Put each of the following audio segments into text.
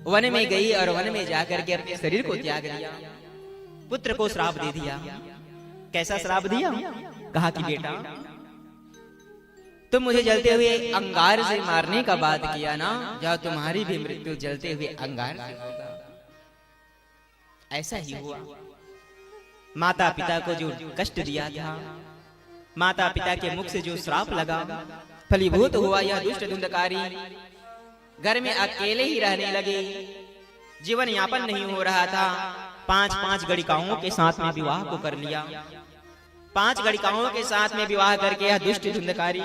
One में गई और वन में जाकर के अपने शरीर को त्याग दिया, पुत्र को श्राप दे दिया। कैसा श्राप दिया? कहा कि बेटा तुम मुझे जलते हुए अंगार से मारने का बात किया ना, जाओ तुम्हारी भी मृत्यु जलते हुए अंगार से होगा। ऐसा ही हुआ। माता पिता को जो कष्ट दिया था, माता पिता के मुख से जो श्राप लगा, फलीभूत हुआ। यह दुष्ट धुंधकारी घर में अकेले ही रहने लगे, जीवन यापन नहीं हो रहा था। 5-5 गणिकाओं के साथ में विवाह को कर लिया। 5 गणिकाओं के साथ में विवाह करके यह दुष्ट धुंधकारी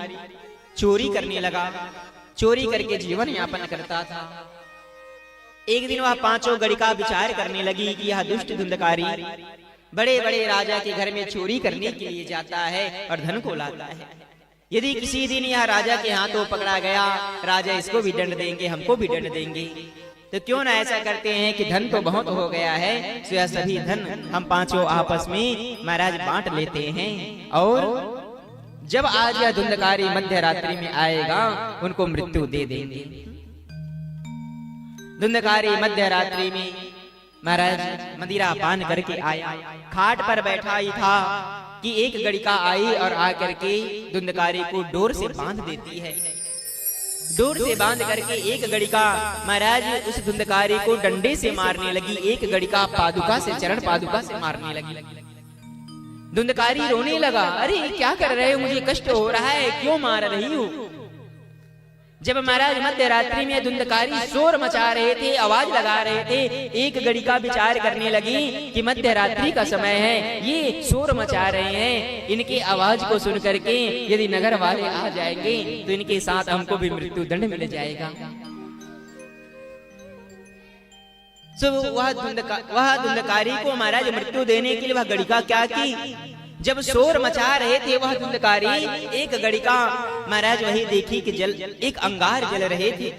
चोरी करने लगा, चोरी करके जीवन यापन करता था। एक दिन वह 5 गणिका विचार करने लगी कि यह दुष्ट धुंधकारी बड़े बड़े राजा के घर में चोरी करने के लिए जाता है और धन को लाता है। यदि किसी दिन यह राजा के हाथों पकड़ा गया, राजा इसको भी दंड देंगे, हमको भी दंड देंगे, तो क्यों ना ऐसा करते हैं कि धन तो बहुत हो गया है, तो यह सभी धन हम 5 आपस में महाराज बांट लेते हैं। और जब आज यह धुंधकारी मध्य रात्रि में आएगा, उनको मृत्यु दे देंगे। धुंधकारी मध्य रात्रि में महाराज मदिरा पान करके आया, खाट पर बैठा ही था कि एक गणिका आई और आकर के धुंधकारी को डोर से बांध देती है। डोर से बांध करके एक गणिका महाराज उस धुंधकारी को डंडे से मारने लगी, एक गणिका पादुका से, चरण पादुका से मारने लगी। धुंधकारी रोने लगा, अरे क्या कर रहे हो, मुझे कष्ट हो रहा है, क्यों मार रही हो? जब महाराज मध्य रात्रि में धुंधकारी शोर मचा रहे थे, आवाज लगा रहे थे, एक गणिका विचार करने लगी कि मध्य रात्रि का समय है, ये शोर मचा रहे हैं, इनकी आवाज को सुन करके यदि नगर वाले आ जाएंगे तो इनके साथ हमको भी मृत्यु दंड मिल जाएगा। वह धुंधकारी को महाराज मृत्यु देने के लिए वह गणिका क्या की, जब शोर मचा रहे थे वह धुंधकारी, एक गणिका महाराज वही देखी कि एक अंगार जल रहे थे।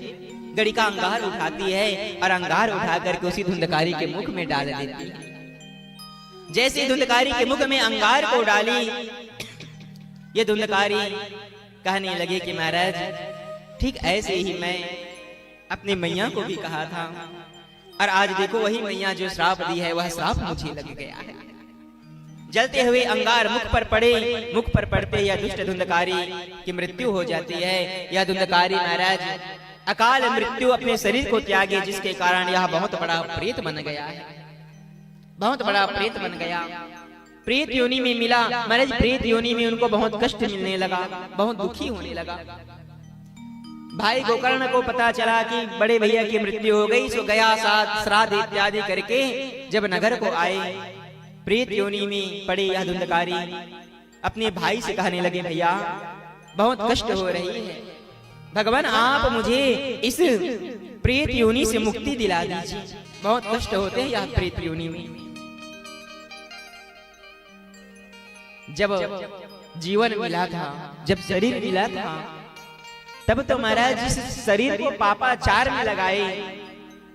गणिका अंगार उठाती है और अंगार उठा करके उसी धुंधकारी के मुख में डाल देती है। जैसे धुंधकारी के मुख में अंगार को डाली, ये धुंधकारी कहने लगे कि महाराज ठीक ऐसे ही मैं अपने मैया को भी कहा था, और आज देखो वही मैया जो श्राप दी है वह श्राप मुझे लग गया है। जलते हुए अंगार मुख पर पड़े, मुख पर पड़ते यह दुष्ट धुंधकारी की मृत्यु हो जाती है। यह धुंधकारी महाराज अकाल मृत्यु अपने शरीर को त्यागे, जिसके कारण यह बहुत बड़ा प्रेत बन गया है, बहुत बड़ा प्रेत बन गया। प्रेत योनि में मिला महाराज, प्रेत योनि में उनको बहुत कष्ट मिलने लगा, बहुत दुखी होने लगा। भाई गोकर्ण को पता चला कि बड़े भैया की मृत्यु हो गई, सो गया साथ श्राद्ध इत्यादि करके जब नगर को आए, प्रेत योनि में पड़े यह धुंधकारी अपने भाई से कहने लगे, भैया बहुत कष्ट हो रही है, भगवान आप मुझे इस प्रेत योनि से मुक्ति दिला दीजिए, बहुत कष्ट होते हैं यह प्रेत योनि में। जब जीवन मिला था, जब शरीर मिला था, तब तो महाराज जिस शरीर को पापाचार में लगाए,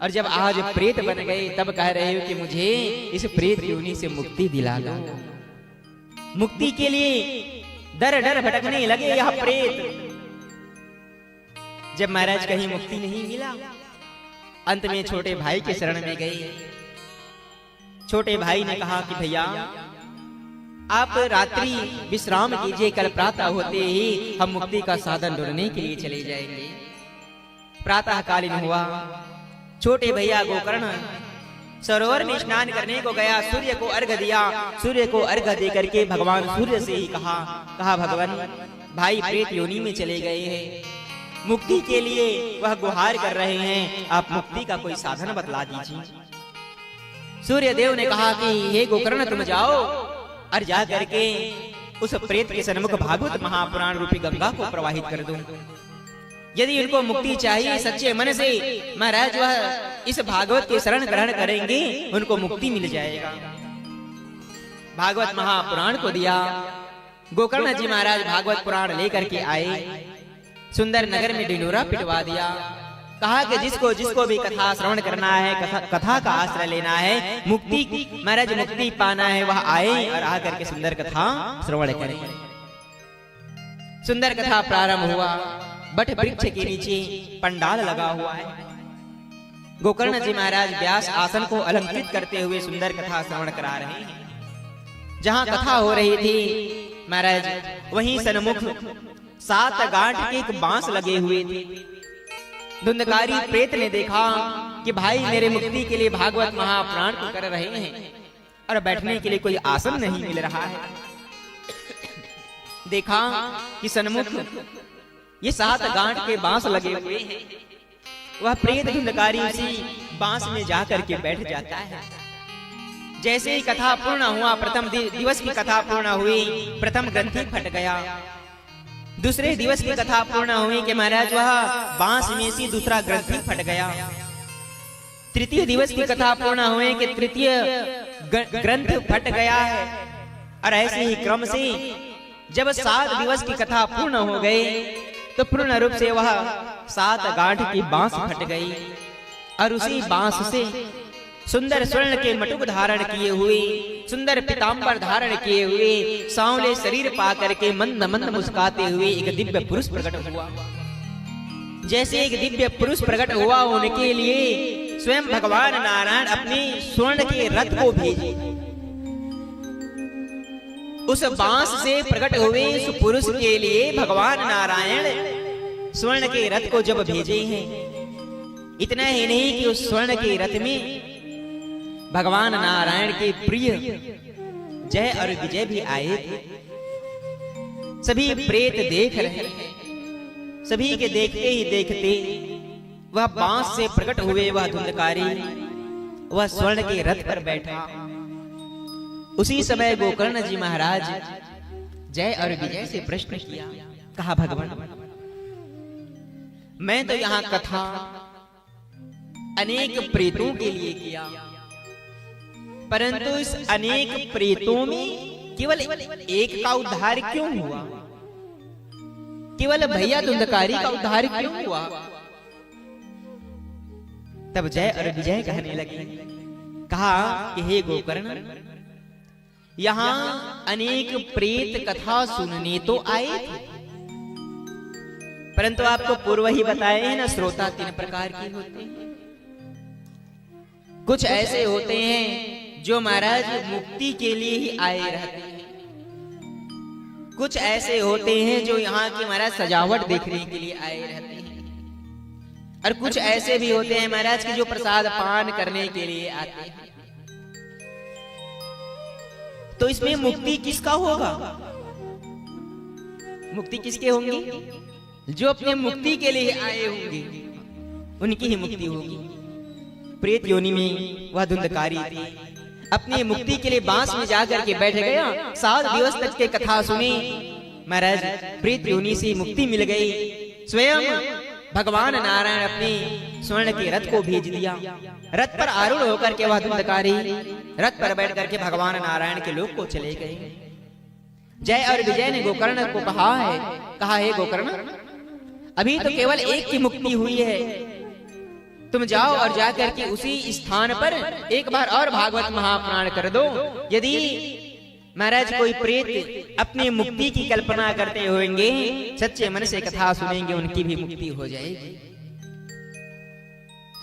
और जब आज प्रेत बन गए तब कह रहे हो कि मुझे इस प्रेत योनि से मुक्ति दिला दो। मुक्ति के लिए दर दर भटकने लगे यह प्रेत। जब महाराज कहीं मुक्ति नहीं मिला, अंत में छोटे भाई के शरण में गए। छोटे भाई ने कहा कि भैया आप रात्रि विश्राम कीजिए, कल प्रातः होते ही हम मुक्ति का साधन ढूंढने के लिए चले जाएंगे। प्रातः कालीन हुआ, छोटे भैया गोकर्ण सरोवर में स्नान करने को गया, सूर्य को अर्घ दिया। सूर्य को अर्घ दे करके भगवान सूर्य से ही कहा भगवान भाई प्रेत योनि में चले गए हैं, मुक्ति के लिए वह गुहार कर रहे हैं, आप मुक्ति का कोई साधन बतला दीजिए। सूर्य देव ने कहा कि हे गोकर्ण तुम जाओ और जा करके उस प्रेत के सन्मुख भागवत महापुराण रूपी गंगा को प्रवाहित कर दो। यदि उनको मुक्ति चाहिए सच्चे मन से, महाराज वह इस भागवत के शरण ग्रहण करेंगे, उनको मुक्ति मिल जाएगा। भागवत महापुराण को दिया। गोकर्ण जी महाराज भागवत पुराण लेकर के आए, सुंदर नगर में ढिंढोरा पिटवा दिया। कहा कि जिसको जिसको भी कथा श्रवण करना है, कथा का आश्रय लेना है, मुक्ति महाराज मुक्ति पाना है, वह आए और आकर के सुंदर कथा श्रवण करें। सुंदर कथा प्रारंभ हुआ। बट वृक्ष के नीचे पंडाल लगा हुआ है। गोकर्ण जी महाराज व्यास आसन को अलंकृत करते हुए सुंदर कथा श्रवण करा रहे हैं। जहां कथा हो रही थी महाराज वहीं सन्मुख 7 गांठ के एक बांस लगे हुए थे। धुंधकारी प्रेत ने देखा कि भाई मेरे मुक्ति के लिए भागवत महाप्राण को कर रहे हैं और बैठने के लिए कोई आसन नहीं मिल रहा है। देखा कि सन्मुख ये 7 गांठ के बांस लगे हुए हैं। वह प्रेत धुंधकारी उसी बांस में जाकर के बैठ जाता है। जैसे ही कथा पूर्ण हुआ, प्रथम दिवस की कथा पूर्ण हुई, प्रथम ग्रंथि फट गया। दूसरे दिवस की कथा पूर्ण हुई कि महाराज वह बांस में से दूसरा ग्रंथि फट गया। तृतीय दिवस की कथा पूर्ण हुई कि तृतीय ग्रंथ फट गया है। और ऐसे ही क्रम से जब 7 दिवस की कथा पूर्ण हो गई तो पूर्ण रूप से वह 7 गांठ की बांस फट गई और उसी बांस से सुंदर स्वर्ण के मटुक धारण किए हुए, सुंदर पीतांबर धारण किए हुए, सांवले शरीर पा करके मंद मंद मुस्काते हुए एक दिव्य पुरुष प्रकट हुआ। जैसे एक दिव्य पुरुष प्रकट हुआ उनके लिए स्वयं भगवान नारायण अपने स्वर्ण के रथ को भेजे। उस बांस से प्रकट हुए उस पुरुष के लिए भगवान नारायण स्वर्ण के रथ को जब भेजे हैं, इतना ही नहीं कि उस स्वर्ण के रथ में भगवान नारायण के प्रिय जय और विजय भी आए थे। सभी प्रेत देख रहे हैं। सभी के देखते ही देखते वह बांस से प्रकट हुए वह धुंधकारी वह स्वर्ण के रथ पर बैठा। उसी समय गोकर्ण जी महाराज जय और विजय से प्रश्न किया, कहा भगवान मैं तो यहाँ कथा अनेक प्रेतों के लिए किया, परंतु इस अनेक प्रेतों में केवल एक का उद्धार क्यों हुआ? केवल भैया धुंधकारी का उद्धार क्यों हुआ? तब जय और विजय कहने लगे, कहा कि हे गोकर्ण, यहाँ अनेक प्रेत कथा सुनने तो आए थे, परंतु आपको पूर्व ही बताए हैं ना, श्रोता 3 प्रकार के होते हैं। कुछ ऐसे होते हैं जो महाराज मुक्ति के लिए ही आए रहते हैं। कुछ ऐसे होते हैं जो यहाँ की महाराज सजावट देखने के लिए आए रहते हैं। और कुछ ऐसे भी होते हैं महाराज की जो प्रसाद पान करने के लिए आते हैं। तो इसमें मुक्ति किसका होगा? मुक्ति किसके होंगी? जो अपने मुक्ति के लिए आए होंगे उनकी ही मुक्ति होगी। प्रेत योनि में वह धुंधकारी थी, अपनी मुक्ति के लिए बांस में जाकर के बैठ गया। 7 दिवस तक के कथा सुनी, महाराज प्रेत योनि से मुक्ति मिल गई। स्वयं भगवान नारायण अपने स्वर्ण के रथ को भेज दिया। रथ पर आरूढ़ होकर के वह धुंधकारी रथ पर बैठ करके भगवान नारायण के लोक को चले गए। जय और विजय ने गोकर्ण को कहा है गोकर्ण, अभी तो केवल एक की मुक्ति हुई है, तुम जाओ और जाकर के उसी स्थान पर एक बार और भागवत महाप्राण कर दो। यदि महाराज कोई प्रेत अपनी मुक्ति की कल्पना करते होंगे, सच्चे मन से कथा सुनेंगे, उनकी भी मुक्ति हो जाएगी।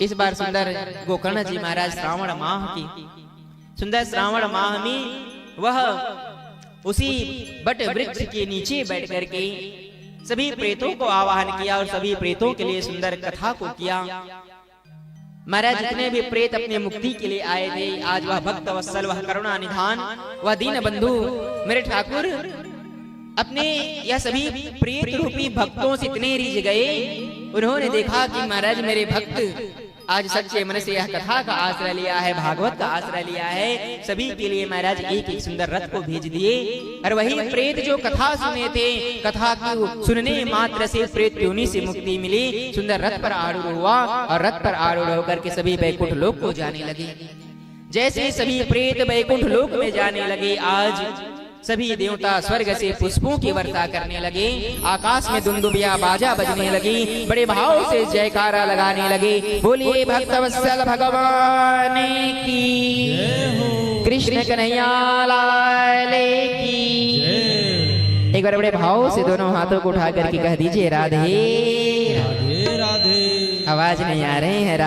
इस बार सुंदर गोकर्ण जी महाराज श्रावण माह की सुंदर श्रावण माह में वह उसी बट वृक्ष के नीचे बैठ करके सभी प्रेतों को आवाहन किया और सभी प्रेतों के लिए सुंदर कथा को किया। महाराज जितने भी प्रेत अपने मुक्ति के लिए आए थे, आज वह भक्त वत्सल, वह करुणा निधान, वह दीन बंधु मेरे ठाकुर अपने यह सभी प्रेत रूपी भक्तों से इतने रिझ गए। उन्होंने देखा कि महाराज मेरे भक्त आज सच्चे मन से यह कथा का आश्रय लिया है, भागवत का आश्रय लिया है, सभी के लिए महाराज एक एक सुंदर रथ को भेज दिए। और वही प्रेत जो कथा सुने थे, कथा को सुनने मात्र से प्रेत योनि से मुक्ति मिली, सुंदर रथ पर आरूढ़ हुआ और रथ पर आरूढ़ होकर के सभी वैकुंठ लोक को जाने लगे। जैसे सभी प्रेत वैकुंठ लोक में जाने लगे, आज सभी देवता स्वर्ग से पुष्पों की वर्षा करने लगे, आकाश में दुंदुबिया बाजा बजने लगी, बड़े भाव से जयकारा लगाने लगे। बोलिए भक्तवत्सल भगवान की, कृष्ण कन्हैया लाल की। एक बार बड़े भाव से दोनों हाथों को उठा करके कह दीजिए राधे राधे राधे। आवाज नहीं आ रहे हैं राधे।